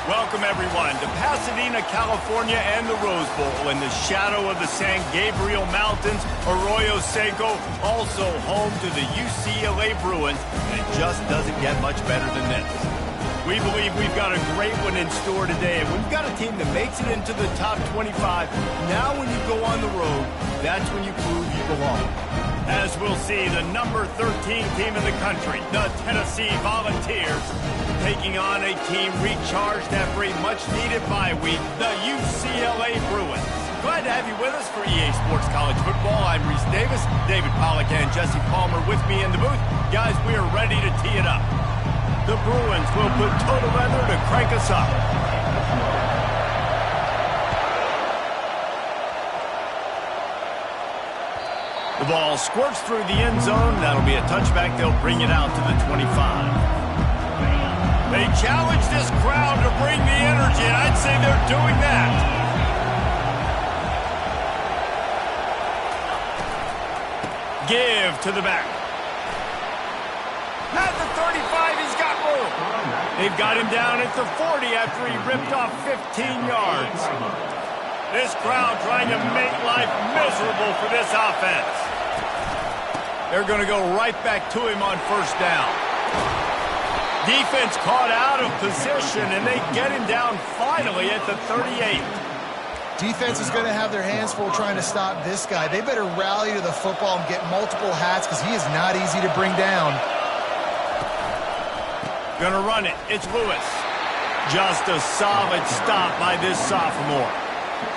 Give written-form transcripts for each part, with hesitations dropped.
Welcome, everyone, to Pasadena, California and the Rose Bowl in the shadow of the San Gabriel Mountains. Arroyo Seco, also home to the UCLA Bruins, and it just doesn't get much better than this. We believe we've got a great one in store today, and we've got a team that makes it into the top 25. Now when you go on the road, that's when you prove you belong. As we'll see, the number 13 team in the country, the Tennessee Volunteers, taking on a team recharged after a much-needed bye week, the UCLA Bruins. Glad to have you with us for EA Sports College Football. I'm Reese Davis, David Pollack and Jesse Palmer with me in the booth. Guys, we are ready to tee it up. The Bruins will put total leather to crank us up. The ball squirts through the end zone. That'll be a touchback. They'll bring it out to the 25. They challenge this crowd to bring the energy, and I'd say they're doing that. Give to the back. At the 35, he's got room. They've got him down at the 40 after he ripped off 15 yards. This crowd trying to make life miserable for this offense. They're going to go right back to him on first down. Defense caught out of position, and they get him down finally at the 38. Defense is going to have their hands full trying to stop this guy. They better rally to the football and get multiple hats because he is not easy to bring down. Gonna run it. It's Lewis. Just a solid stop by this sophomore.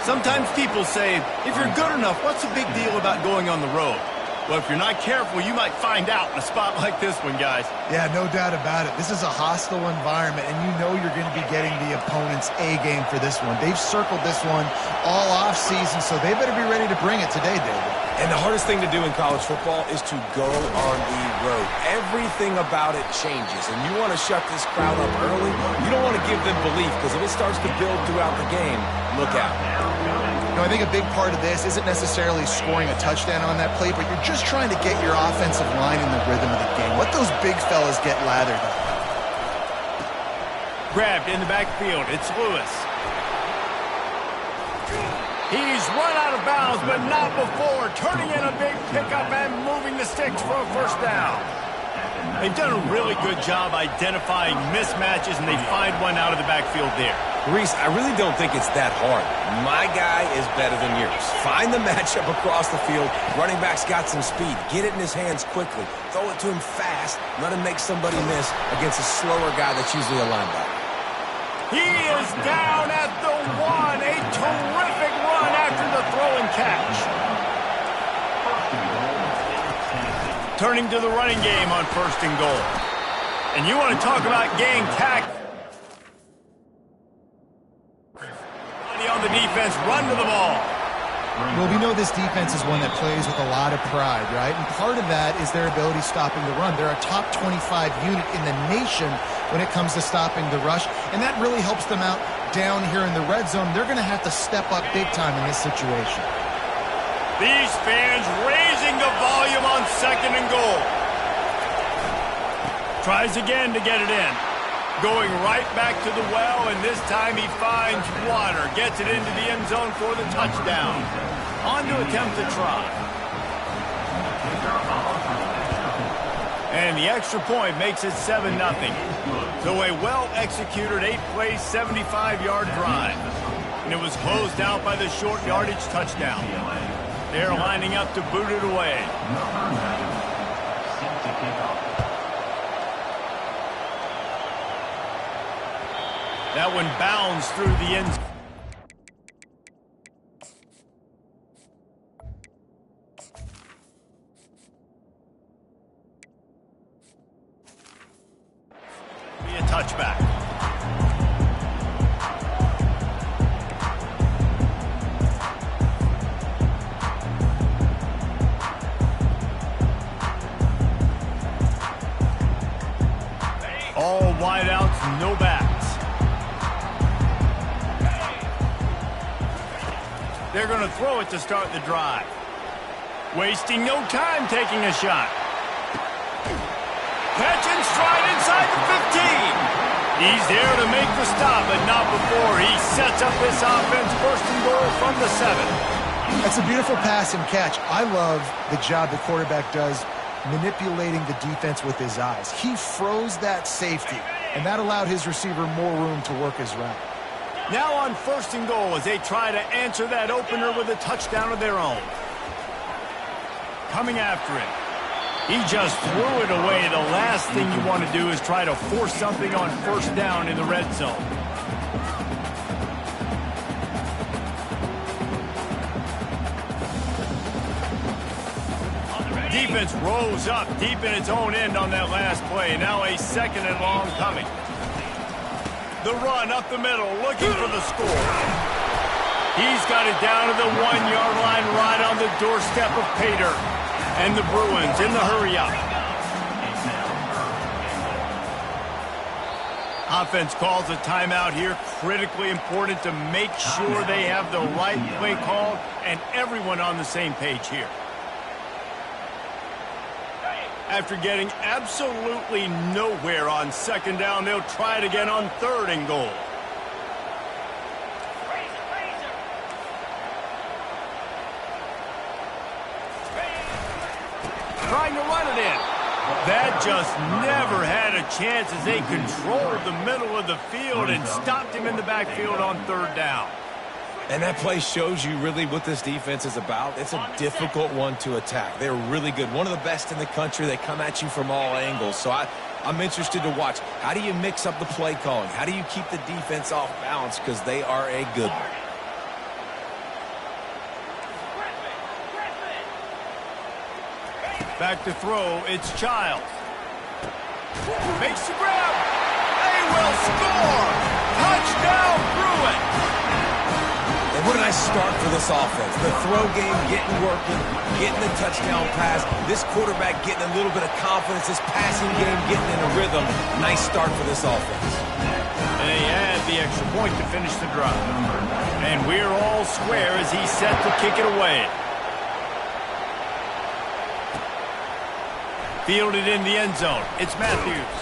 Sometimes people say, if you're good enough, what's the big deal about going on the road? Well, if you're not careful, you might find out in a spot like this one, guys. Yeah, no doubt about it. This is a hostile environment, and you know you're going to be getting the opponent's A game for this one. They've circled this one all offseason, so they better be ready to bring it today, David. And the hardest thing to do in college football is to go on the road. Everything about it changes, and you want to shut this crowd up early. You don't want to give them belief, because if it starts to build throughout the game, look out. You know, I think a big part of this isn't necessarily scoring a touchdown on that play, but you're just trying to get your offensive line in the rhythm of the game. Let those big fellas get lathered up. Grabbed in the backfield. It's Lewis. He's run out of bounds, but not before. Turning in a big pickup and moving the sticks for a first down. They've done a really good job identifying mismatches, and they find one out of the backfield there. Reese, I really don't think it's that hard. My guy is better than yours. Find the matchup across the field. Running back's got some speed. Get it in his hands quickly. Throw it to him fast. Let him make somebody miss against a slower guy that's usually a linebacker. He is down at the 1. A terrific run after the throw and catch. Turning to the running game on first and goal. And you want to talk about gang tackle. On the defense, run to the ball. Well, we know this defense is one that plays with a lot of pride, right? And part of that is their ability stopping the run. They're a top 25 unit in the nation when it comes to stopping the rush, and that really helps them out down here in the red zone. They're going to have to step up big time in this situation. These fans raising the volume on second and goal. Tries again to get it in. Going right back to the well, and this time he finds water. Gets it into the end zone for the touchdown. On to attempt to try. And the extra point makes it 7-0. So a well-executed 8-play, 75-yard drive. And it was closed out by the short yardage touchdown. They're lining up to boot it away. That one bounds through the end zone. Be a touchback. All wideouts, no backs. They're going to throw it to start the drive. Wasting no time taking a shot. Catch and stride inside the 15. He's there to make the stop, but not before he sets up this offense. First and goal from the 7. That's a beautiful pass and catch. I love the job the quarterback does manipulating the defense with his eyes. He froze that safety, and that allowed his receiver more room to work his route. Now on first and goal as they try to answer that opener with a touchdown of their own. Coming after it. He just threw it away. The last thing you want to do is try to force something on first down in the red zone. Defense rose up deep in its own end on that last play. Now a 2nd and long coming. The run up the middle, looking for the score. He's got it down to the 1-yard line, right on the doorstep of Pater. And the Bruins in the hurry-up. Offense calls a timeout here. Critically important to make sure they have the right play called and everyone on the same page here. After getting absolutely nowhere on 2nd down, they'll try it again on 3rd and goal. Trying to run it in. That just never had a chance as they controlled the middle of the field and stopped him in the backfield on 3rd down. And that play shows you really what this defense is about. It's a difficult one to attack. They're really good. One of the best in the country. They come at you from all angles. So I'm interested to watch. How do you mix up the play calling? How do you keep the defense off balance? Because they are a good one. Back to throw, it's Childs. Makes the grab. They will score. Touchdown, Bruins. And what a nice start for this offense. The throw game getting working, getting the touchdown pass. This quarterback getting a little bit of confidence. This passing game getting in a rhythm. Nice start for this offense. And they add the extra point to finish the drive. And we're all square as he's set to kick it away. Fielded in the end zone. It's Matthews.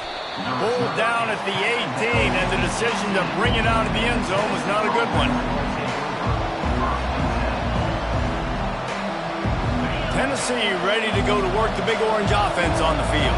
Pulled down at the 18, and the decision to bring it out of the end zone was not a good one. Tennessee ready to go to work the Big Orange offense on the field.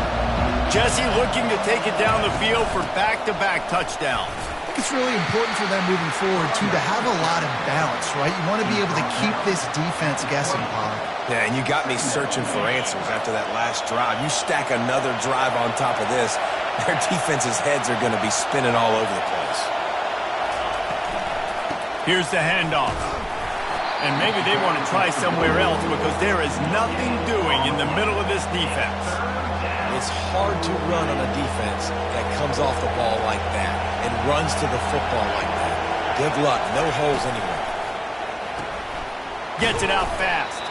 Jesse looking to take it down the field for back-to-back touchdowns. It's really important for them moving forward, too, to have a lot of balance, right? You want to be able to keep this defense guessing, Paul. Yeah, and you got me searching for answers after that last drive. You stack another drive on top of this, their defense's heads are going to be spinning all over the place. Here's the handoff. And maybe they want to try somewhere else because there is nothing doing in the middle of this defense. It's hard to run on a defense that comes off the ball like that and runs to the football like that. Good luck. No holes anywhere. Gets it out fast.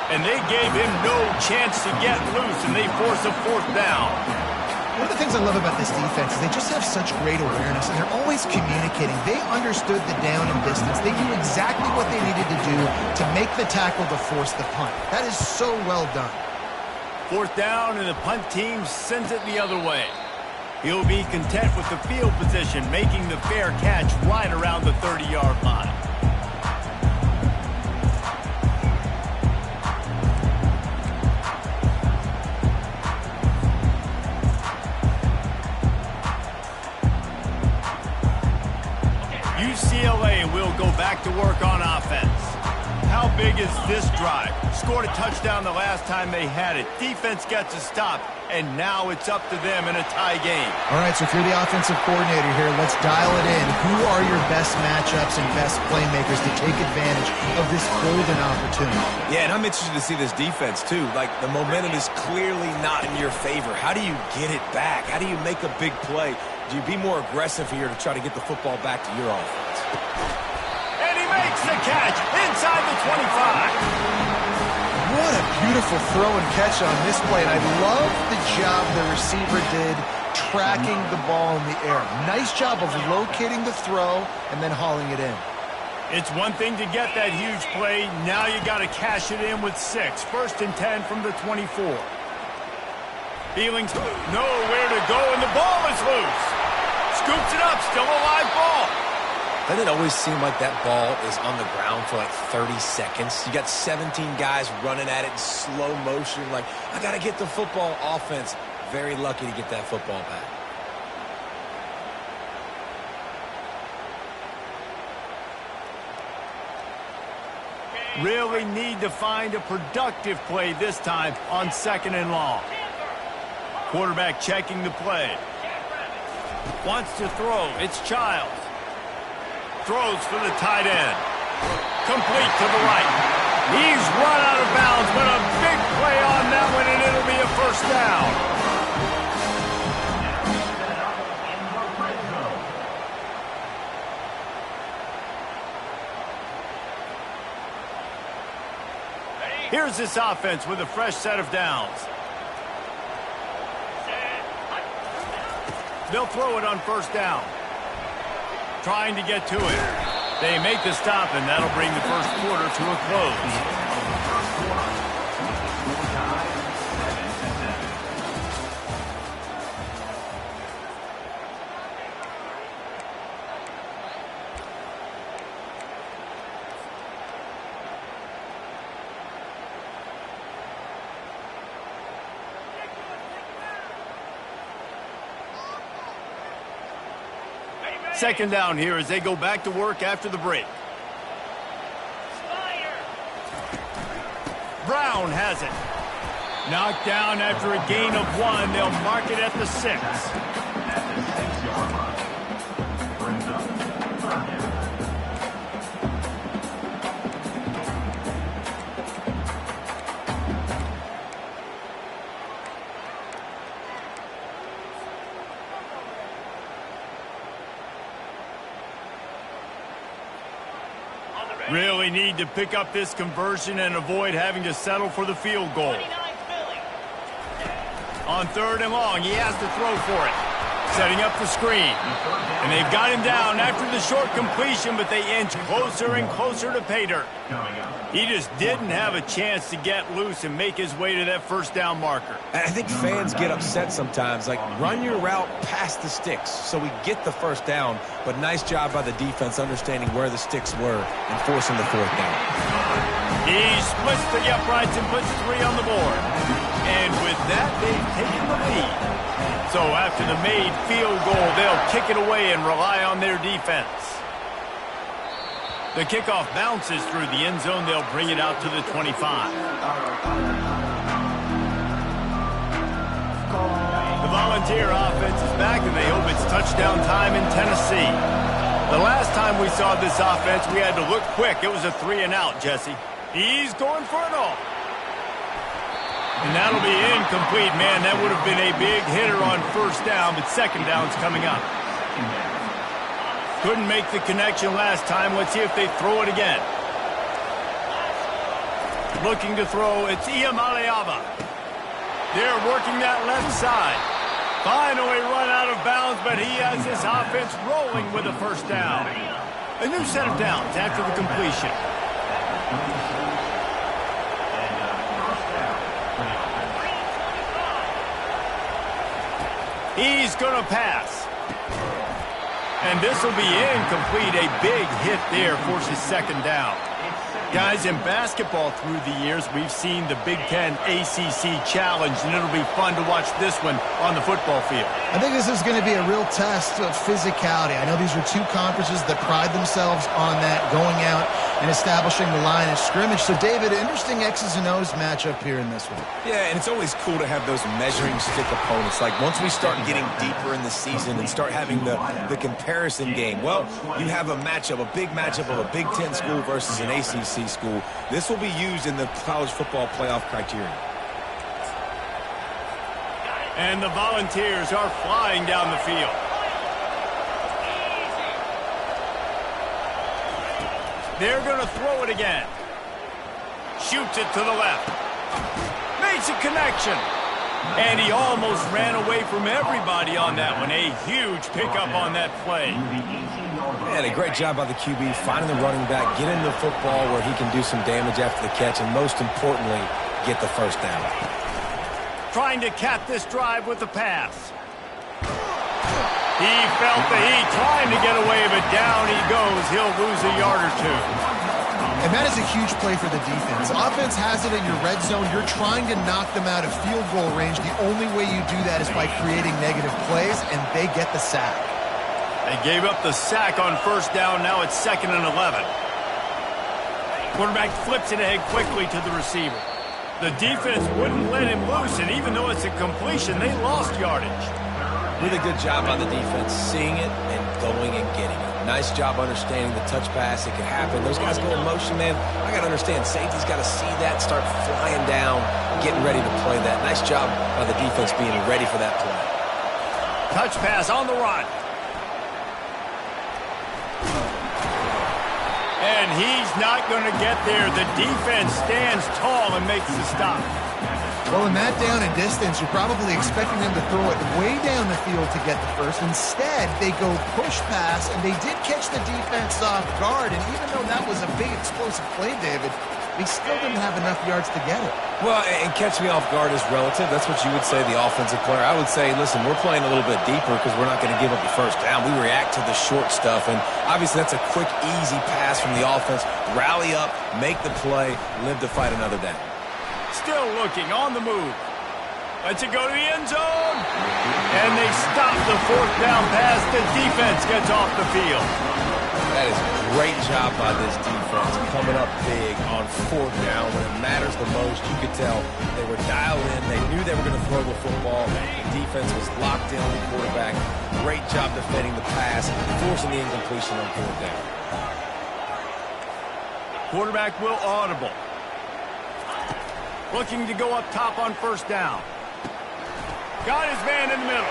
And they gave him no chance to get loose, and they force a 4th down. One of the things I love about this defense is they just have such great awareness, and they're always communicating. They understood the down and distance. They knew exactly what they needed to do to make the tackle to force the punt. That is so well done. 4th down, and the punt team sends it the other way. He'll be content with the field position, making the fair catch right around the 30-yard line. UCLA will go back to work on offense. How big is this drive? Scored a touchdown the last time they had it. Defense gets a stop, and now it's up to them in a tie game. All right, so if you're the offensive coordinator here, let's dial it in. Who are your best matchups and best playmakers to take advantage of this golden opportunity? Yeah, and I'm interested to see this defense, too. Like, the momentum is clearly not in your favor. How do you get it back? How do you make a big play? Do you be more aggressive here to try to get the football back to your offense? And he makes the catch inside the 25. What a beautiful throw and catch on this play, and I love the job the receiver did tracking the ball in the air. Nice job of locating the throw and then hauling it in. It's one thing to get that huge play. Now you got to cash it in with 6. 1st and 10 from the 24. Feelings nowhere to go, and the ball is loose. scoops it up. Still a live ball. Doesn't it always seem like that ball is on the ground for like 30 seconds? You got 17 guys running at it in slow motion. Like, I got to get the football. Offense, very lucky to get that football back. Really need to find a productive play this time on 2nd and long. Quarterback checking the play. Wants to throw. It's Childs. Throws for the tight end. Complete to the right. He's run out of bounds, but a big play on that one, and it'll be a first down. Here's this offense with a fresh set of downs. They'll throw it on 1st down. Trying to get to it. They make the stop, and that'll bring the 1st quarter to a close. Second down here as they go back to work after the break. Brown has it. Knocked down after a gain of 1. They'll mark it at the 6. Really need to pick up this conversion and avoid having to settle for the field goal. On 3rd and long, he has to throw for it. Setting up the screen. And they've got him down after the short completion, but they inch closer and closer to pay dirt. He just didn't have a chance to get loose and make his way to that 1st down marker. I think fans get upset sometimes. Like, run your route past the sticks so we get the 1st down. But nice job by the defense understanding where the sticks were and forcing the 4th down. He splits the uprights and puts 3 on the board. And with that, they've taken the lead. So after the made field goal, they'll kick it away and rely on their defense. The kickoff bounces through the end zone. They'll bring it out to the 25. The Volunteer offense is back, and they hope it's touchdown time in Tennessee. The last time we saw this offense, we had to look quick. It was a 3-and-out, Jesse. He's going for it all. And that'll be incomplete. Man, that would have been a big hitter on 1st down, but 2nd down's coming up. Couldn't make the connection last time. Let's see if they throw it again. Looking to throw, it's Iamaleava. They're working that left side. Finally run out of bounds, but he has this offense rolling with a 1st down. A new set of downs after the completion. He's going to pass. And this will be incomplete. A big hit there forces 2nd down. Guys, in basketball through the years, we've seen the Big Ten ACC Challenge, and it'll be fun to watch this one on the football field. I think this is going to be a real test of physicality. I know these are 2 conferences that pride themselves on that, going out and establishing the line of scrimmage. So, David, interesting X's and O's matchup here in this one. Yeah, and it's always cool to have those measuring stick opponents. Like, once we start getting deeper in the season and start having the comparison game, well, you have a matchup, a big matchup of a Big Ten school versus an ACC school. This will be used in the college football playoff criteria. And the Volunteers are flying down the field. They're going to throw it again. Shoots it to the left. Makes a connection. And he almost ran away from everybody on that one. A huge pickup on that play. And a great job by the QB finding the running back, getting the football where he can do some damage after the catch, and most importantly, get the 1st down. Trying to cap this drive with the pass. He felt the heat, trying to get away, but down he goes. He'll lose a yard or two. And that is a huge play for the defense. Offense has it in your red zone. You're trying to knock them out of field goal range. The only way you do that is by creating negative plays, and they get the sack. They gave up the sack on first down. Now it's 2nd and 11. Quarterback flips it ahead quickly to the receiver. The defense wouldn't let him loose, and even though it's a completion, they lost yardage. Really good job by the defense, seeing it and going and getting it. Nice job understanding the touch pass. It could happen. Those guys go in motion, man. I got to understand, safety's got to see that, start flying down, getting ready to play that. Nice job by the defense being ready for that play. Touch pass on the run. And he's not going to get there. The defense stands tall and makes the stop. Well, in that down and distance, you're probably expecting them to throw it way down the field to get the first. Instead, they go push pass, and they did catch the defense off guard. And even though that was a big explosive play, David, they still didn't have enough yards to get it. Well, and catch me off guard is relative. That's what you would say, the offensive player. I would say, listen, we're playing a little bit deeper because we're not going to give up the first down. We react to the short stuff, and obviously that's a quick, easy pass from the offense. Rally up, make the play, live to fight another down. Still looking, on the move. Lets it go to the end zone. And they stop the 4th down pass. The defense gets off the field. That is a great job by this defense, coming up big on 4th down when it matters the most. You could tell they were dialed in. They knew they were going to throw the football. The defense was locked in on the quarterback. Great job defending the pass, forcing the incompletion on 4th down. Quarterback will audible. Looking to go up top on first down. Got his man in the middle.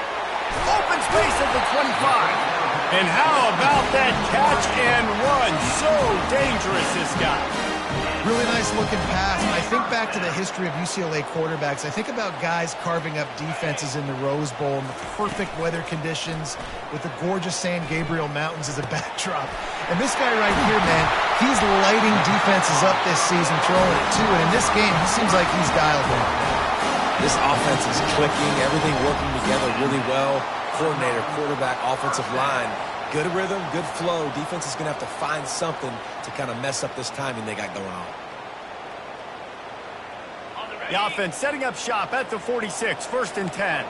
Open space at the 25. And how about that catch and run? So dangerous, this guy. Really nice looking pass. And I think back to the history of UCLA quarterbacks. I think about guys carving up defenses in the Rose Bowl in the perfect weather conditions with the gorgeous San Gabriel Mountains as a backdrop. And this guy right here, man, he's lighting defenses up this season, throwing it too. And in this game, he seems like he's dialed in. This offense is clicking, everything working together really well. Coordinator, quarterback, offensive line. Good rhythm, good flow. Defense is going to have to find something to kind of mess up this timing they got going on. The offense setting up shop at the 46, 1st and 10.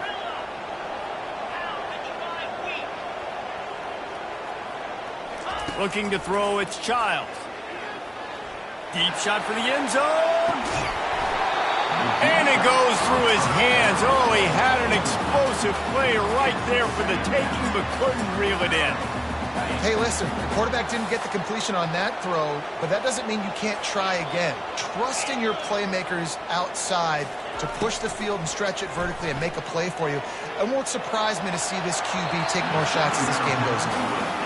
Looking to throw, it's Childs. Deep shot for the end zone. And it goes through his hands. Oh, he had an explosive play right there for the taking, but couldn't reel it in. Hey, listen, the quarterback didn't get the completion on that throw, but that doesn't mean you can't try again. Trust in your playmakers outside to push the field and stretch it vertically and make a play for you. It won't surprise me to see this QB take more shots as this game goes on.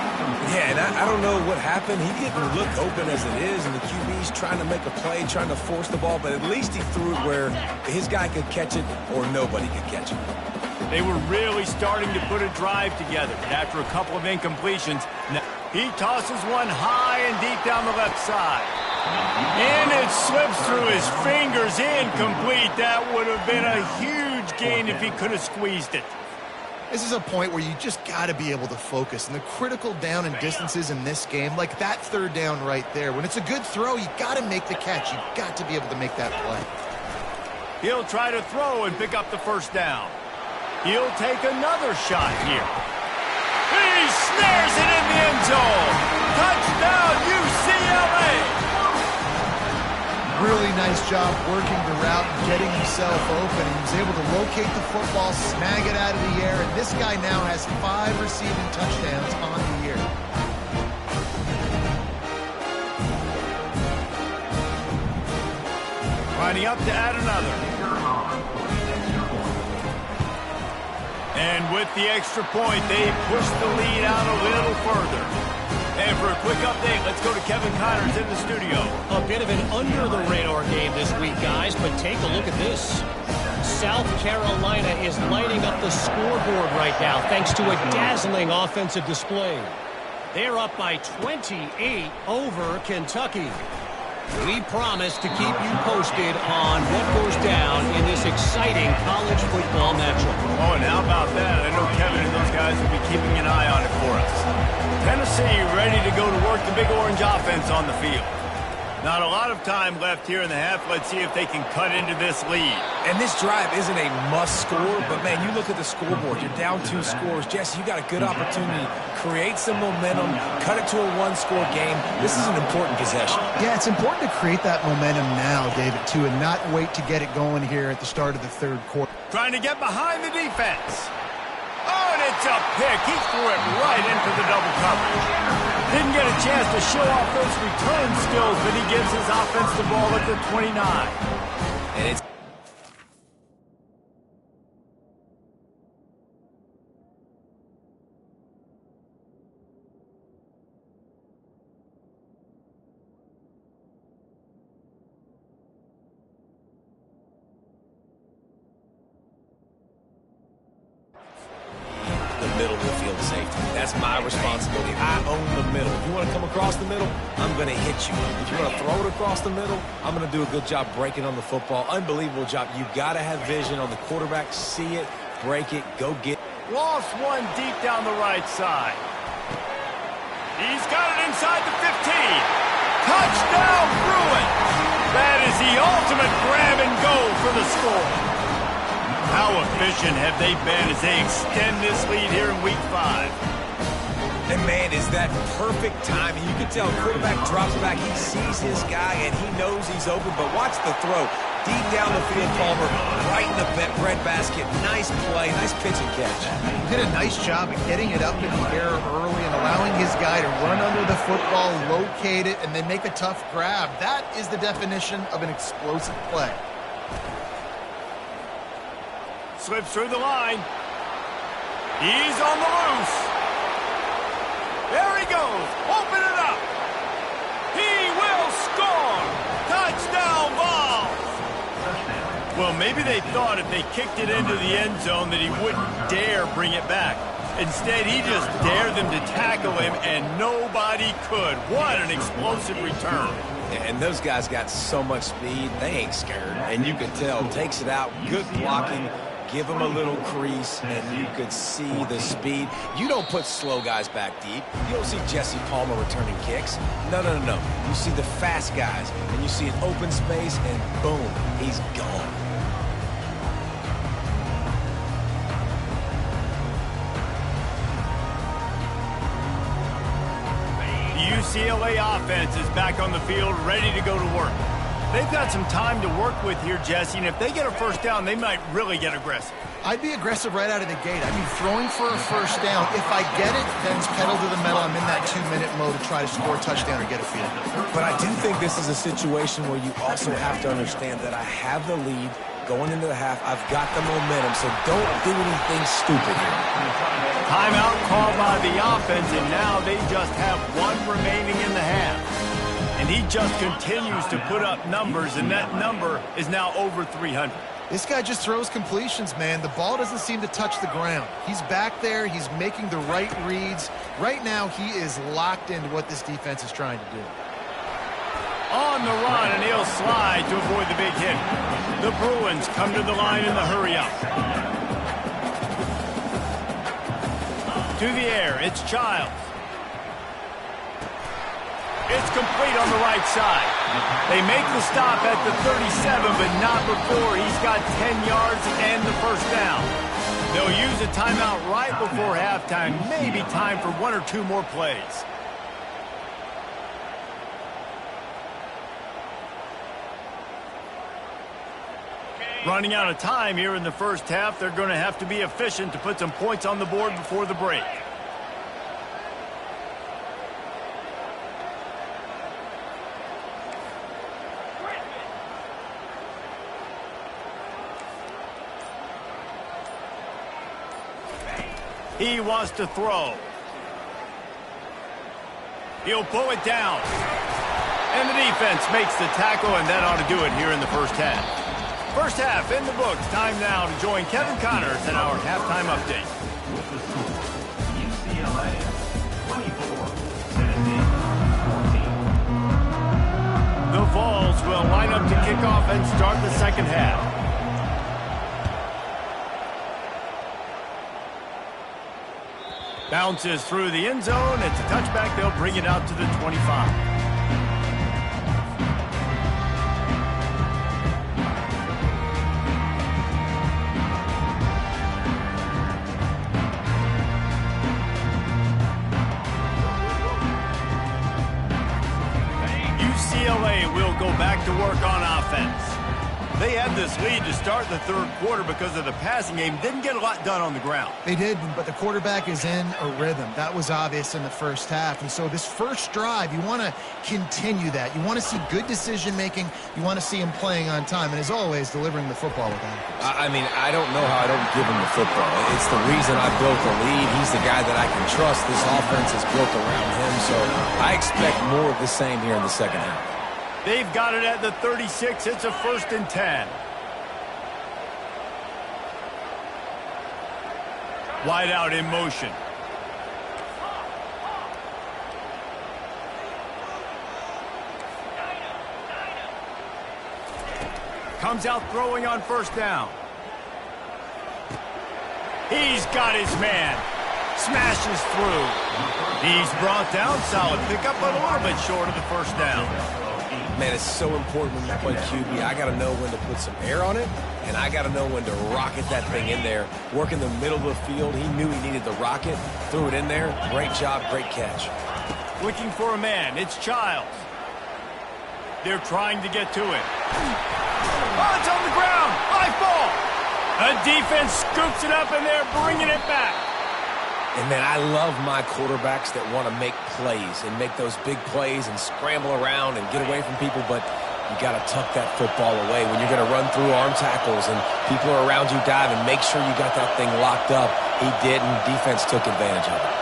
Yeah, and I don't know what happened. He didn't look open as it is, and the QB's trying to make a play, trying to force the ball, but at least he threw it where his guy could catch it or nobody could catch it. They were really starting to put a drive together, but after a couple of incompletions, he tosses one high and deep down the left side. And it slips through his fingers, incomplete. That would have been a huge gain if he could have squeezed it. This is a point where you just got to be able to focus. And the critical down and distances in this game, like that 3rd down right there, when it's a good throw, you got to make the catch. You got to be able to make that play. He'll try to throw and pick up the 1st down. He'll take another shot here. He snares it in the end zone. Touchdown, UCLA. Really nice job working the route and getting himself open. He was able to locate the football, snag it out of the air, and this guy now has 5 receiving touchdowns on the year. Lining up to add another. And with the extra point, they push the lead out a little further. And for a quick update, let's go to Kevin Connors in the studio. A bit of an under-the-radar game this week, guys, but take a look at this. South Carolina is lighting up the scoreboard right now thanks to a dazzling offensive display. They're up by 28 over Kentucky. We promise to keep you posted on what goes down in this exciting college football matchup. Oh, and how about that? I know Kevin and those guys guys will be keeping an eye on it for us. Tennessee ready to go to work the Big Orange offense on the field. Not a lot of time left here in the half. Let's see if they can cut into this lead. And this drive isn't a must score, but man, you look at the scoreboard. You're down 2 scores. Jesse, you got a good opportunity. Create some momentum. Cut it to a 1-score game. This is an important possession. Yeah, it's important to create that momentum now, David, too, and not wait to get it going here at the start of the third quarter. Trying to get behind the defense. Oh, and it's a pick. He threw it right into the double coverage. Didn't get a chance to show off those return skills, but he gives his offense the ball at the 29. And it's middle of the field safety. That's my responsibility. I own the middle. If you want to come across the middle, I'm going to hit you. If you want to throw it across the middle, I'm going to do a good job breaking on the football. Unbelievable job. You've got to have vision on the quarterback. See it, break it, go get it. Lost one deep down the right side. He's got it inside the 15. Touchdown, Bruins. That is the ultimate grab and go for the score. How efficient have they been as they extend this lead here in Week 5? And, man, is that perfect timing. You can tell quarterback drops back. He sees his guy, and he knows he's open. But watch the throw. Deep down the field, Palmer, right in the breadbasket. Nice play, nice pitch and catch. He did a nice job of getting it up in the air early and allowing his guy to run under the football, locate it, and then make a tough grab. That is the definition of an explosive play. Slips through the line. He's on the loose. There he goes. Open it up. He will score. Touchdown ball. Well, maybe they thought if they kicked it into the end zone that he wouldn't dare bring it back. Instead, he just dared them to tackle him, and nobody could. What an explosive return. And those guys got so much speed, they ain't scared. And you can tell, takes it out, good blocking, give him a little crease, and you could see the speed. You don't put slow guys back deep. You don't see Jesse Palmer returning kicks. No, no, no, no. You see the fast guys, and you see an open space, and boom, he's gone. UCLA offense is back on the field, ready to go to work. They've got some time to work with here, Jesse, and if they get a first down, they might really get aggressive. I'd be aggressive right out of the gate. I'd be throwing for a first down. If I get it, then it's pedal to the metal. I'm in that 2-minute mode to try to score a touchdown or get a field. But I do think this is a situation where you also have to understand that I have the lead going into the half. I've got the momentum, so don't do anything stupid here. Timeout called by the offense, and now they just have one remaining in the half. And he just continues to put up numbers, and that number is now over 300. This guy just throws completions, man. The ball doesn't seem to touch the ground. He's back there. He's making the right reads. Right now, he is locked into what this defense is trying to do. On the run, and he'll slide to avoid the big hit. The Bruins come to the line in the hurry-up. To the air, it's Childs. It's complete on the right side. They make the stop at the 37, but not before he's got 10 yards and the first down. They'll use a timeout right before halftime, maybe time for 1 or 2 more plays. Running out of time here in the first half, they're going to have to be efficient to put some points on the board before the break. He wants to throw. He'll pull it down. And the defense makes the tackle, and that ought to do it here in the first half. First half in the books. Time now to join Kevin Connors in our halftime update. UCLA 24, Tennessee 14. The Vols will line up to kick off and start the second half. Bounces through the end zone. It's a touchback. They'll bring it out to the 25. UCLA will go back to work on offense. They had this lead to start the third quarter because of the passing game. Didn't get a lot done on the ground. They did, but the quarterback is in a rhythm. That was obvious in the first half. And so this first drive, you want to continue that. You want to see good decision-making. You want to see him playing on time. And as always, delivering the football with accuracy. I mean, I don't know how I don't give him the football. It's the reason I built the lead. He's the guy that I can trust. This offense is built around him. So I expect more of the same here in the second half. They've got it at the 36. It's a 1st and 10. Wide out in motion. Comes out throwing on 1st down. He's got his man. Smashes through. He's brought down. Solid pickup, but a little bit short of the 1st down. Man, it's so important when you play QB. I got to know when to put some air on it, and I got to know when to rocket that thing in there. Work in the middle of the field. He knew he needed the rocket. Threw it in there. Great job, great catch. Looking for a man. It's Childs. They're trying to get to it. Oh, it's on the ground. High ball. A defense scoops it up, and they're bringing it back. And, man, I love my quarterbacks that want to make plays and make those big plays and scramble around and get away from people, but you got to tuck that football away. When you're going to run through arm tackles and people are around you diving, make sure you got that thing locked up. He did, and defense took advantage of it.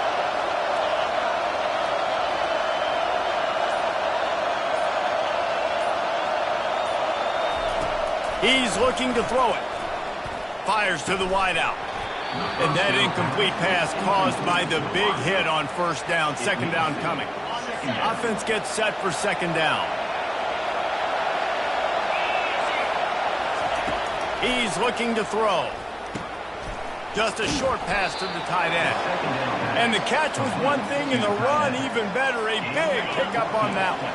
He's looking to throw it. Fires to the wideout. And that incomplete pass caused by the big hit on 1st down. 2nd down coming. Offense gets set for 2nd down. He's looking to throw. Just a short pass to the tight end. And the catch was one thing, and the run even better. A big pickup on that one.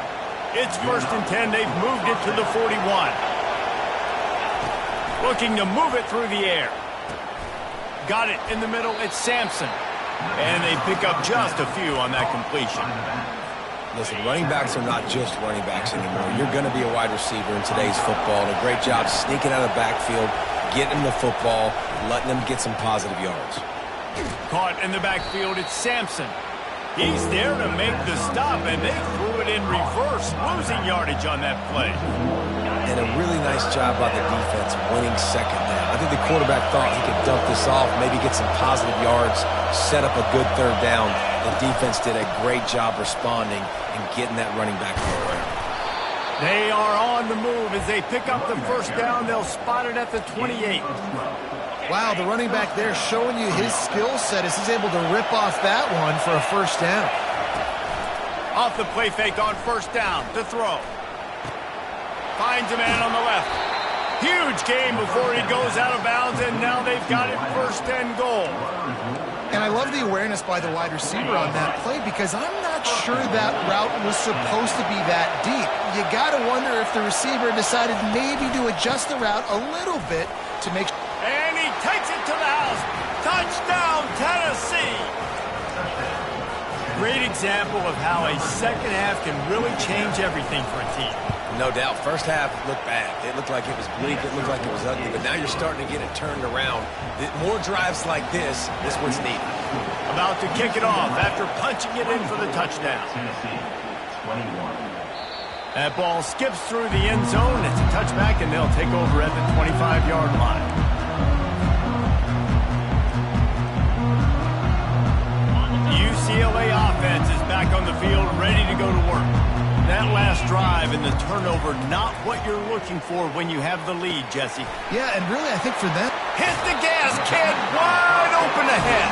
It's 1st and 10. They've moved it to the 41. Looking to move it through the air. Got it in the middle. It's Sampson. And they pick up just a few on that completion. Listen, running backs are not just running backs anymore. You're going to be a wide receiver in today's football. And a great job sneaking out of the backfield, getting him the football, letting him get some positive yards. Caught in the backfield. It's Sampson. He's there to make the stop, and they threw it in reverse, losing yardage on that play. And a really nice job by the defense winning 2nd down. I think the quarterback thought he could dump this off, maybe get some positive yards, set up a good 3rd down. The defense did a great job responding and getting that running back on the ground. They are on the move as they pick up the 1st down. They'll spot it at the 28. Wow, the running back there showing you his skill set as he's able to rip off that one for a 1st down. Off the play fake on 1st down to throw. Finds a man on the left. Huge gain before he goes out of bounds, and now they've got it 1st and goal. And I love the awareness by the wide receiver on that play because I'm not sure that route was supposed to be that deep. You got to wonder if the receiver decided maybe to adjust the route a little bit to make. And he takes it to the house. Touchdown, Tennessee. Great example of how a 2nd half can really change everything for a team. No doubt. 1st half looked bad. It looked like it was bleak. It looked like it was ugly. But now you're starting to get it turned around. More drives like this is what's needed. About to kick it off after punching it in for the touchdown. Tennessee, 21. That ball skips through the end zone. It's a touchback, and they'll take over at the 25-yard line. UCLA offense is back on the field, ready to go to work. That last drive and the turnover, not what you're looking for when you have the lead, Jesse. Yeah, and really, I think for them. Hit the gas, kid, wide open ahead.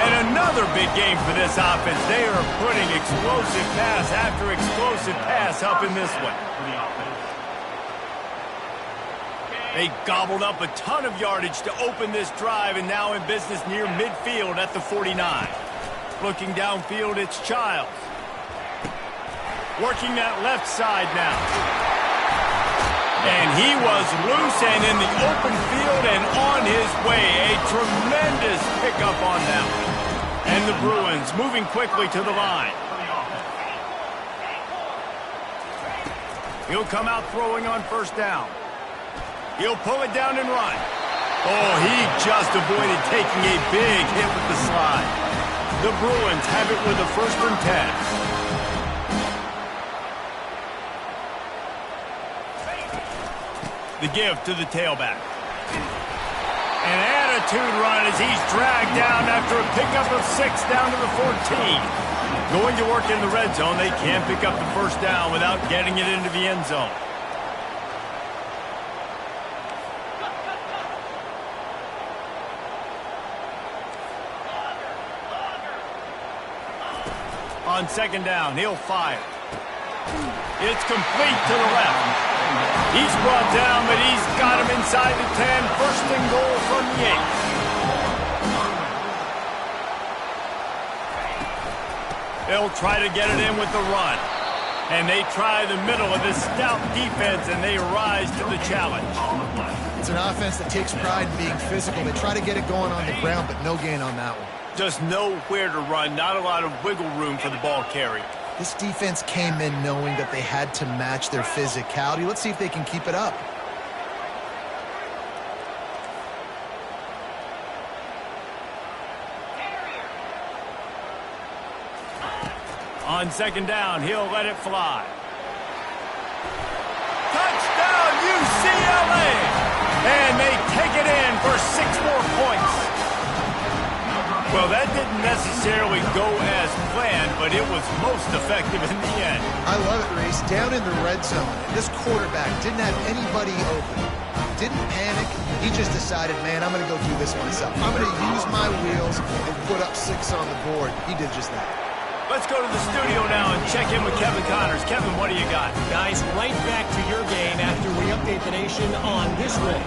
And another big game for this offense. They are putting explosive pass after explosive pass up in this one. They gobbled up a ton of yardage to open this drive, and now in business near midfield at the 49. Looking downfield, it's Childs. Working that left side now. And he was loose and in the open field and on his way. A tremendous pickup on that one. And the Bruins moving quickly to the line. He'll come out throwing on first down. He'll pull it down and run. Oh, he just avoided taking a big hit with the slide. The Bruins have it with a 1st and 10. The give to the tailback. An attitude run as he's dragged down after a pickup of 6 down to the 14. Going to work in the red zone, they can't pick up the first down without getting it into the end zone. On 2nd down, he'll fire. It's complete to the left. He's brought down, but he's got him inside the 10. 1st and goal from the 8. They'll try to get it in with the run. And they try the middle of this stout defense, and they rise to the challenge. It's an offense that takes pride in being physical. They try to get it going on the ground, but no gain on that one. Just nowhere to run, not a lot of wiggle room for the ball carrier. This defense came in knowing that they had to match their physicality. Let's see if they can keep it up. On 2nd down, he'll let it fly. Touchdown, UCLA! And they take it in for 6 more points. Well, that didn't necessarily go as planned, but it was most effective in the end. I love it, Reese. Down in the red zone, this quarterback didn't have anybody open. Didn't panic. He just decided, man, I'm going to go do this myself. I'm going to use my wheels and put up 6 on the board. He did just that. Let's go to the studio now and check in with Kevin Connors. Kevin, what do you got? Guys, right back to your game after we update the nation on this one.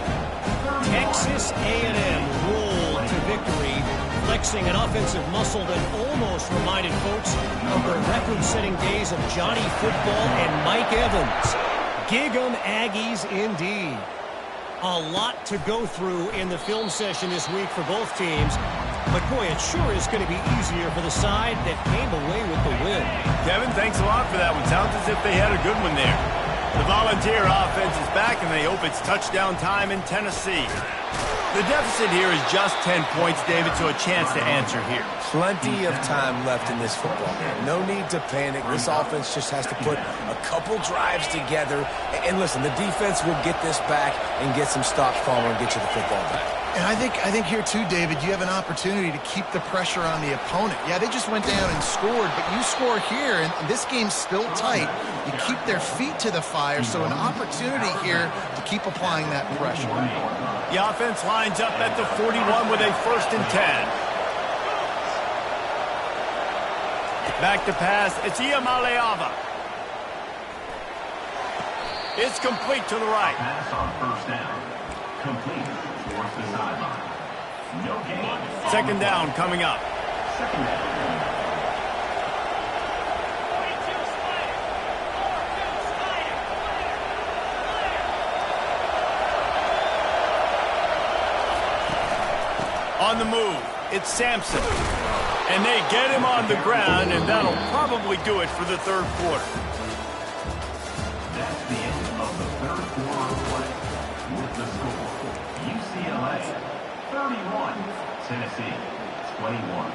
Texas A&M rolled to victory, flexing an offensive muscle that almost reminded folks of the record-setting days of Johnny Football and Mike Evans. Gig 'em Aggies indeed. A lot to go through in the film session this week for both teams. But, boy, it sure is going to be easier for the side that came away with the win. Kevin, thanks a lot for that one. Sounds as if they had a good one there. The Volunteer offense is back, and they hope it's touchdown time in Tennessee. The deficit here is just 10 points, David, so a chance to answer here. Plenty of time left in this football game. No need to panic. This offense just has to put a couple drives together. And listen, the defense will get this back and get some stops following and get you the football back. And I think here too, David, you have an opportunity to keep the pressure on the opponent. Yeah, they just went down and scored, but you score here, and this game's still tight. You keep their feet to the fire, so an opportunity here to keep applying that pressure. The offense lines up at the 41 with a 1st and 10. Back to pass, it's Iamaleava. It's complete to the right. Pass on 1st down. Complete towards the sideline. No gain. 2nd down coming up. 2nd down. On the move, it's Sampson. And they get him on the ground, and that'll probably do it for the 3rd quarter. That's the end of the 3rd quarter of play. With the score, UCLA 31, Tennessee 21.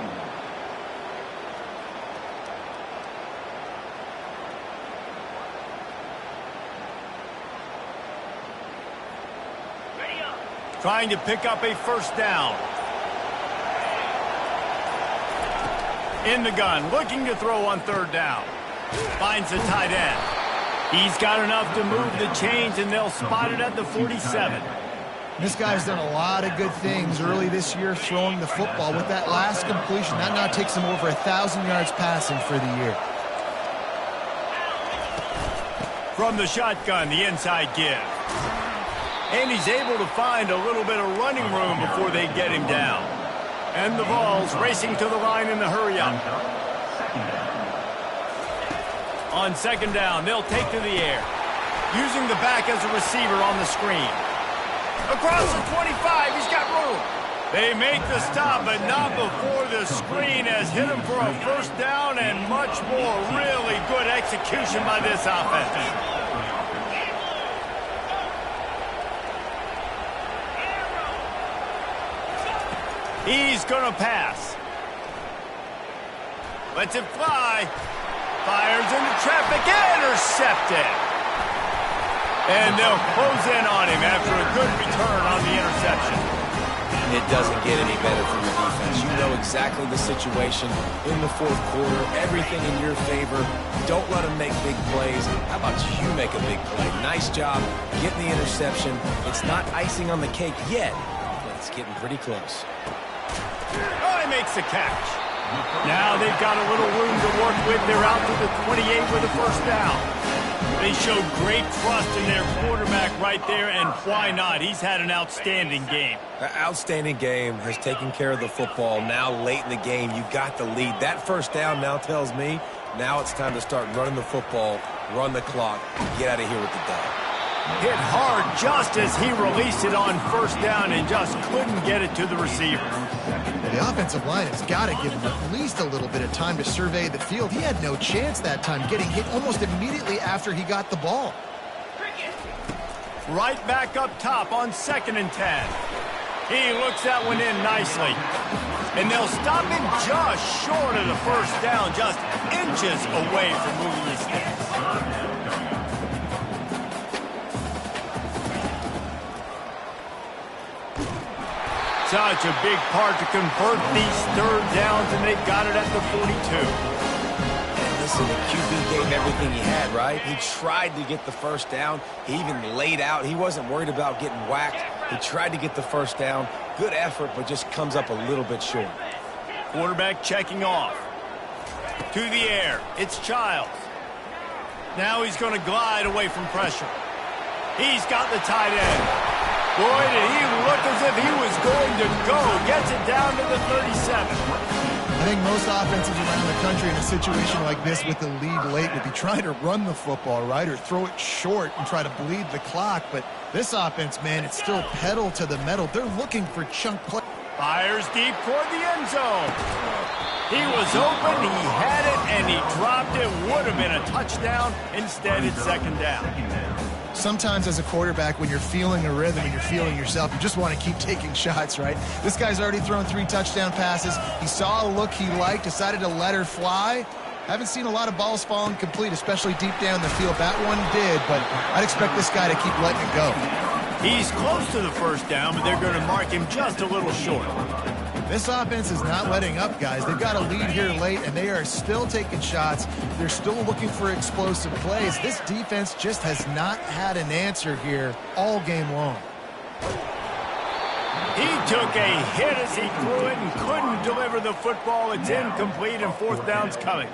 Trying to pick up a 1st down. In the gun, looking to throw on 3rd down. Finds the tight end. He's got enough to move the chains, and they'll spot it at the 47. This guy's done a lot of good things early this year throwing the football. With that last completion, that now takes him over 1,000 yards passing for the year. From the shotgun, the inside give. And he's able to find a little bit of running room before they get him down. And the Vols racing to the line in the hurry-up. Second down. On second down, they'll take to the air. Using the back as a receiver on the screen. Across the 25, he's got room. They make the stop, but not before the screen has hit him for a first down and much more. Really good execution by this offense. He's going to pass. Lets it fly. Fires into traffic. Intercepted. And they'll close in on him after a good return on the interception. It doesn't get any better from your defense. You know exactly the situation in the fourth quarter. Everything in your favor. Don't let them make big plays. How about you make a big play? Nice job getting the interception. It's not icing on the cake yet, but it's getting pretty close. Oh, he makes the catch. Now they've got a little room to work with. They're out to the 28 with a first down. They showed great trust in their quarterback right there, and why not? He's had an outstanding game. An outstanding game, has taken care of the football. Now late in the game, you got the lead. That first down now tells me now it's time to start running the football, run the clock, get out of here with the dub. Hit hard just as he released it on first down and just couldn't get it to the receiver. The offensive line has got to give him at least a little bit of time to survey the field. He had no chance that time, getting hit almost immediately after he got the ball. Right back up top on 2nd and 10. He looks that one in nicely. And they'll stop him just short of the first down, just inches away from moving the sticks. Such a big part to convert these third downs, and they got it at the 42. And listen, the QB gave everything he had, right? He tried to get the first down. He even laid out. He wasn't worried about getting whacked. He tried to get the first down. Good effort, but just comes up a little bit short. Quarterback checking off. To the air. It's Childs. Now he's going to glide away from pressure. He's got the tight end. Boy, did he look as if he was going to go. Gets it down to the 37. I think most offenses around the country in a situation like this with the lead late would be trying to run the football, right, or throw it short and try to bleed the clock. But this offense, man, it's still pedal to the metal. They're looking for chunk play. Fires deep toward the end zone. He was open, he had it, and he dropped it. Would have been a touchdown. Instead, it's 2nd down. Sometimes as a quarterback, when you're feeling a rhythm and you're feeling yourself, you just want to keep taking shots, right? This guy's already thrown 3 touchdown passes. He saw a look he liked, decided to let her fly. Haven't seen a lot of balls falling complete, especially deep down the field. That one did, but I'd expect this guy to keep letting it go. He's close to the first down, but they're going to mark him just a little short. This offense is not letting up, guys. They've got a lead here late, and they are still taking shots. They're still looking for explosive plays. This defense just has not had an answer here all game long. He took a hit as he threw it and couldn't deliver the football. It's incomplete, and 4th down's coming.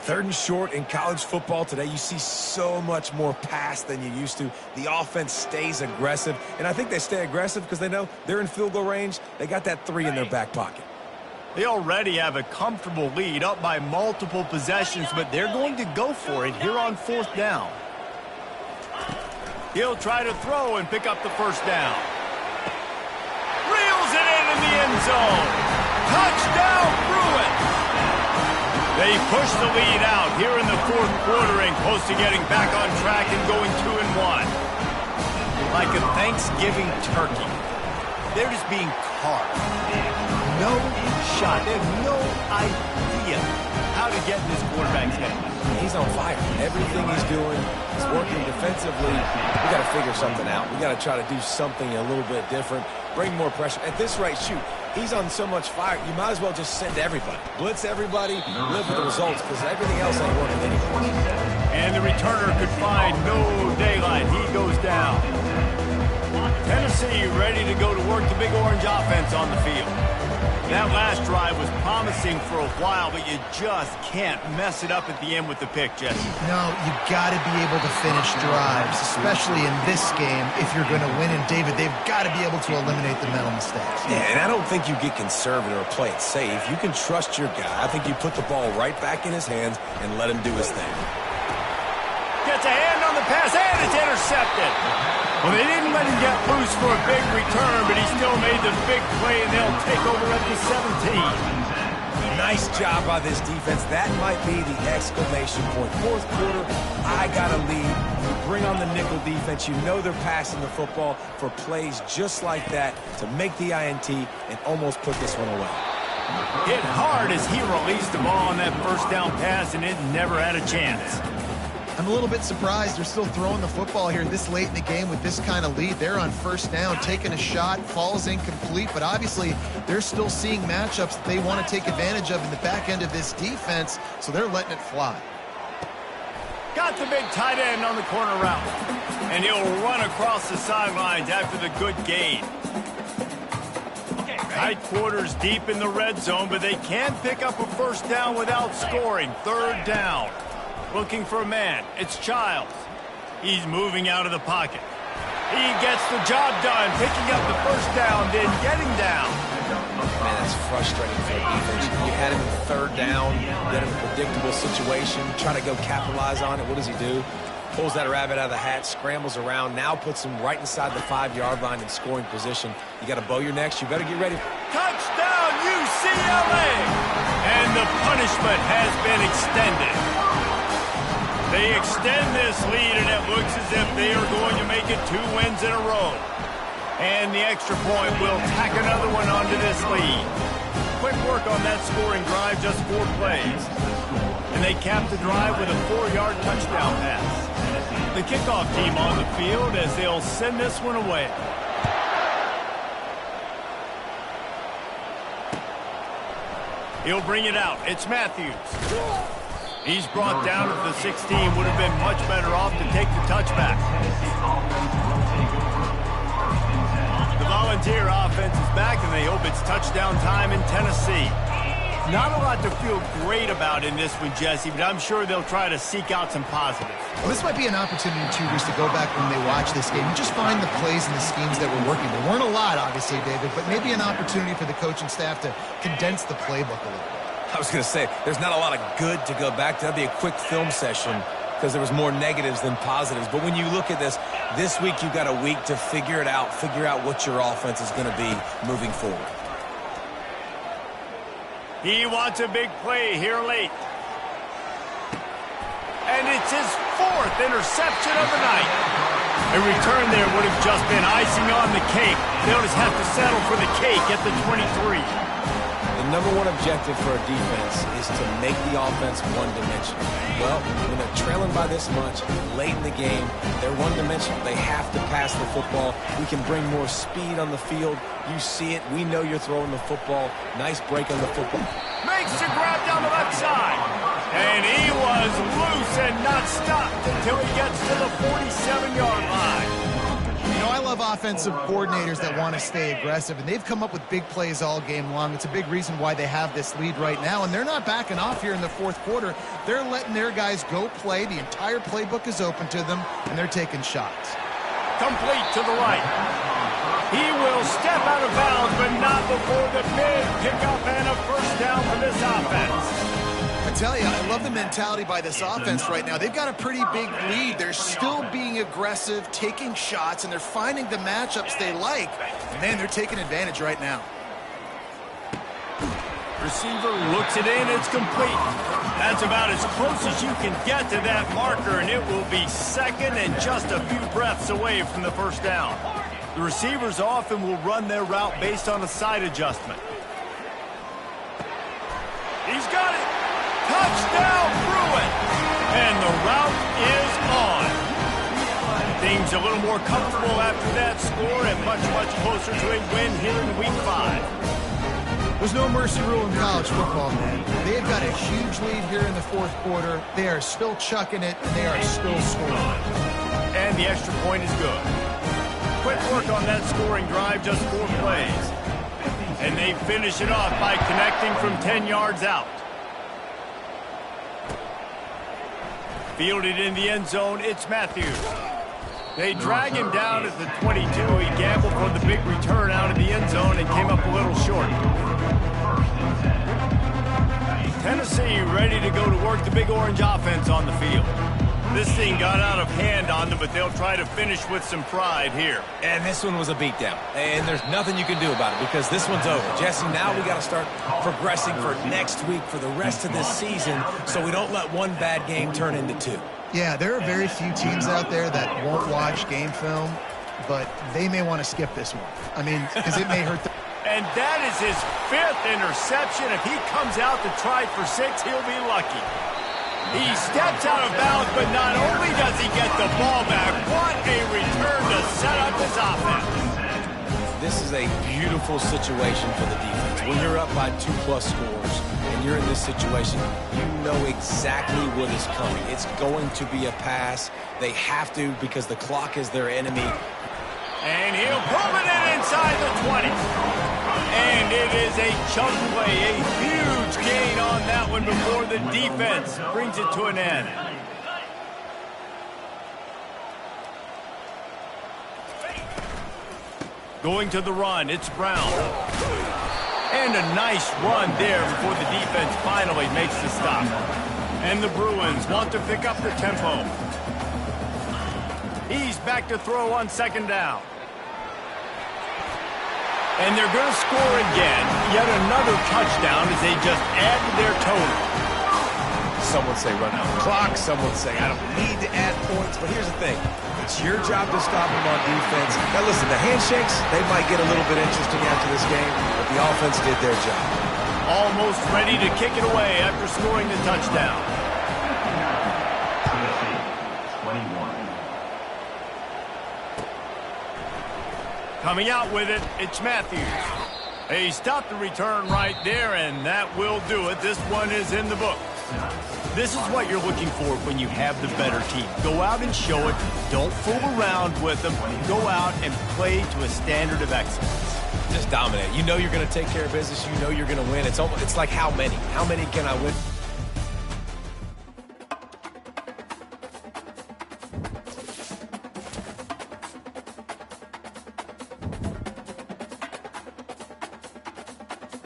3rd and short in college football today. You see so much more pass than you used to. The offense stays aggressive, and I think they stay aggressive because they know they're in field goal range. They got that 3 in their back pocket. They already have a comfortable lead, up by multiple possessions, but they're going to go for it here on 4th down. He'll try to throw and pick up the first down. Reels it in the end zone. Touchdown, Bruins! They push the lead out here in the 4th quarter and close to getting back on track and going 2-1. Like a Thanksgiving turkey. They're just being carved. No shot. They have no idea how to get in this quarterback's head. He's on fire. Everything he's doing is working defensively. We got to figure something out. We got to try to do something a little bit different. Bring more pressure. At this rate, shoot, he's on so much fire, you might as well just send everybody. Blitz everybody, live with the results, because everything else ain't working anyway. And the returner could find no daylight. He goes down. Tennessee ready to go to work the Big Orange offense on the field. That last drive was promising for a while, but you just can't mess it up at the end with the pick, Jesse. No, you've got to be able to finish drives, especially in this game if you're going to win. And, David, they've got to be able to eliminate the mental mistakes. Yeah, and I don't think you get conservative or play it safe. You can trust your guy. I think you put the ball right back in his hands and let him do his thing. Gets a hand on the pass, and it's intercepted. Well, they didn't let him get loose for a big return, but he still made the big play, and they'll take over at the 17. Nice job by this defense. That might be the exclamation point. Fourth quarter, I got a lead. You bring on the nickel defense. You know they're passing the football for plays just like that to make the INT and almost put this one away. Hit hard as he released the ball on that first down pass, and it never had a chance. I'm a little bit surprised they're still throwing the football here this late in the game with this kind of lead. They're on first down, taking a shot, falls incomplete, but obviously they're still seeing matchups that they want to take advantage of in the back end of this defense, so they're letting it fly. Got the big tight end on the corner route, and he'll run across the sidelines after the good gain. Tight quarters deep in the red zone, but they can pick up a first down without scoring. Third down. Looking for a man. It's Childs. He's moving out of the pocket. He gets the job done, picking up the first down, then getting down. Man, that's frustrating for the defense. You had him in third down, you had him in a predictable situation, trying to go capitalize on it. What does he do? Pulls that rabbit out of the hat, scrambles around, now puts him right inside the 5-yard line in scoring position. You got to bow your necks. You better get ready. Touchdown, UCLA! And the punishment has been extended. They extend this lead, and it looks as if they are going to make it 2 wins in a row. And the extra point will tack another one onto this lead. Quick work on that scoring drive, just 4 plays. And they cap the drive with a 4-yard touchdown pass. The kickoff team on the field as they'll send this one away. He'll bring it out. It's Matthews. He's brought down at the 16. Would have been much better off to take the touchback. The Volunteer offense is back, and they hope it's touchdown time in Tennessee. Not a lot to feel great about in this one, Jesse, but I'm sure they'll try to seek out some positives. Well, this might be an opportunity, too, Reese, to go back when they watch this game and just find the plays and the schemes that were working. There weren't a lot, obviously, David, but maybe an opportunity for the coaching staff to condense the playbook a little bit. I was going to say, there's not a lot of good to go back to. That'd be a quick film session because there was more negatives than positives. But when you look at this week you've got a week to figure it out, figure out what your offense is going to be moving forward. He wants a big play here late. And it's his 4th interception of the night. A return there would have just been icing on the cake. They'll just have to settle for the cake at the 23. The number one objective for a defense is to make the offense one-dimensional. Well, when they're trailing by this much, late in the game, they're one-dimensional. They have to pass the football. We can bring more speed on the field. You see it. We know you're throwing the football. Nice break on the football. Makes the grab down the left side. And he was loose and not stopped until he gets to the 47-yard line. You know, I love offensive coordinators that want to stay aggressive, and they've come up with big plays all game long. It's a big reason why they have this lead right now, and they're not backing off here in the 4th quarter. They're letting their guys go play. The entire playbook is open to them, and they're taking shots. Complete to the right. He will step out of bounds, but not before the big pickup and a first down for this offense. I tell you, I love the mentality by this offense right now. They've got a pretty big lead. They're still being aggressive, taking shots, and they're finding the matchups they like. And, man, they're taking advantage right now. Receiver looks it in. It's complete. That's about as close as you can get to that marker, and it will be 2nd and just a few breaths away from the first down. The receivers often will run their route based on a side adjustment. He's got it. Touchdown, Bruin! And the route is on. Things a little more comfortable after that score and much, much closer to a win here in Week 5. There's no mercy rule in college football, man. They've got a huge lead here in the 4th quarter. They are still chucking it, and they are still scoring. And the extra point is good. Quick work on that scoring drive, just 4 plays. And they finish it off by connecting from 10 yards out. Fielded in the end zone, it's Matthews. They drag him down at the 22. He gambled for the big return out of the end zone and came up a little short. Tennessee ready to go to work the Big Orange offense on the field. This thing got out of hand on them, but they'll try to finish with some pride here. And this one was a beatdown. And there's nothing you can do about it because this one's over. Jesse, now we got to start progressing for next week for the rest of this season so we don't let one bad game turn into two. Yeah, there are very few teams out there that won't watch game film, but they may want to skip this one. I mean, because it may hurt them. And that is his 5th interception. If he comes out to try for 6, he'll be lucky. He steps out of bounds, but not only does he get the ball back, what a return to set up his offense. This is a beautiful situation for the defense. When you're up by 2+ scores and you're in this situation, you know exactly what is coming. It's going to be a pass. They have to because the clock is their enemy. And he'll pull it in inside the 20. And it is a chunk play, a huge gain on that one before the defense brings it to an end. Going to the run, it's Brown. And a nice run there before the defense finally makes the stop. And the Bruins want to pick up the tempo. He's back to throw on 2nd down. And they're going to score again. Yet another touchdown as they just add to their total. Some would say run out the clock. Some would say I don't need to add points. But here's the thing. It's your job to stop them on defense. Now listen, the handshakes, they might get a little bit interesting after this game, but the offense did their job. Almost ready to kick it away after scoring the touchdown. Tennessee, 21. Coming out with it, it's Matthews. He stopped the return right there, and that will do it. This one is in the book. This is what you're looking for when you have the better team. Go out and show it. Don't fool around with them. Go out and play to a standard of excellence. Just dominate. You know you're going to take care of business. You know you're going to win. It's like how many? How many can I win?